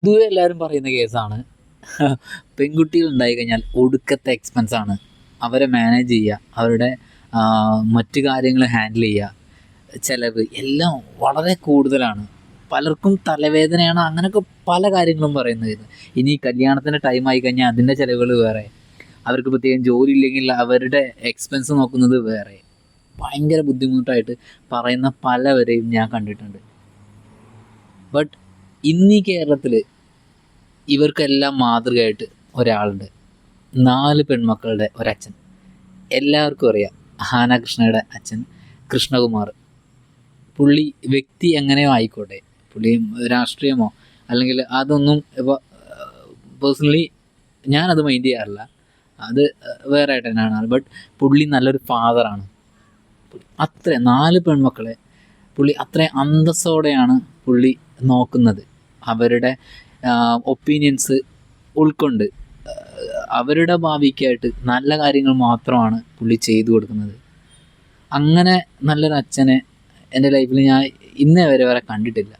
പൊതുവെ എല്ലാവരും പറയുന്ന കേസാണ് പെൺകുട്ടികൾ ഉണ്ടായി കഴിഞ്ഞാൽ ഒടുക്കത്തെ എക്സ്പെൻസാണ്. അവരെ മാനേജ് ചെയ്യുക, അവരുടെ മറ്റു കാര്യങ്ങൾ ഹാൻഡിൽ ചെയ്യുക, ചിലവ് എല്ലാം വളരെ കൂടുതലാണ്. പലർക്കും തലവേദനയാണ്, അങ്ങനെയൊക്കെ പല കാര്യങ്ങളും പറയുന്നത്. ഇനി കല്യാണത്തിൻ്റെ ടൈം ആയി കഴിഞ്ഞാൽ അതിൻ്റെ ചിലവുകൾ വേറെ, അവർക്ക് പ്രത്യേകം ജോലി ഇല്ലെങ്കിൽ അവരുടെ എക്സ്പെൻസ് നോക്കുന്നത് വേറെ. ഭയങ്കര ബുദ്ധിമുട്ടായിട്ട് പറയുന്ന പലവരെയും ഞാൻ കണ്ടിട്ടുണ്ട്. ബട്ട് ഇന്നീ കേരളത്തിൽ ഇവർക്കെല്ലാം മാതൃകയായിട്ട് ഒരാളുണ്ട്. 4 പെൺമക്കളുടെ ഒരച്ഛൻ. എല്ലാവർക്കും അറിയാം, ഹാന അച്ഛൻ കൃഷ്ണകുമാർ. പുള്ളി വ്യക്തി എങ്ങനെയോ ആയിക്കോട്ടെ, പുള്ളി രാഷ്ട്രീയമോ അല്ലെങ്കിൽ അതൊന്നും ഇപ്പോൾ പേഴ്സണലി ഞാനത് മൈൻഡ് ചെയ്യാറില്ല, അത് വേറെ ആയിട്ട് തന്നെയാണ്. ബട്ട് പുള്ളി നല്ലൊരു ഫാദറാണ്. അത്ര 4 പെൺമക്കളെ പുള്ളി അത്രയും അന്തസ്സോടെയാണ് പുള്ളി നോക്കുന്നത്. അവരുടെ ഒപ്പീനിയൻസ് ഉൾക്കൊണ്ട് അവരുടെ ഭാവിക്കായിട്ട് നല്ല കാര്യങ്ങൾ മാത്രമാണ് പുള്ളി ചെയ്തു കൊടുക്കുന്നത്. അങ്ങനെ നല്ലൊരു അച്ഛനെ എൻ്റെ ലൈഫിൽ ഞാൻ ഇന്നേ വരെ കണ്ടിട്ടില്ല.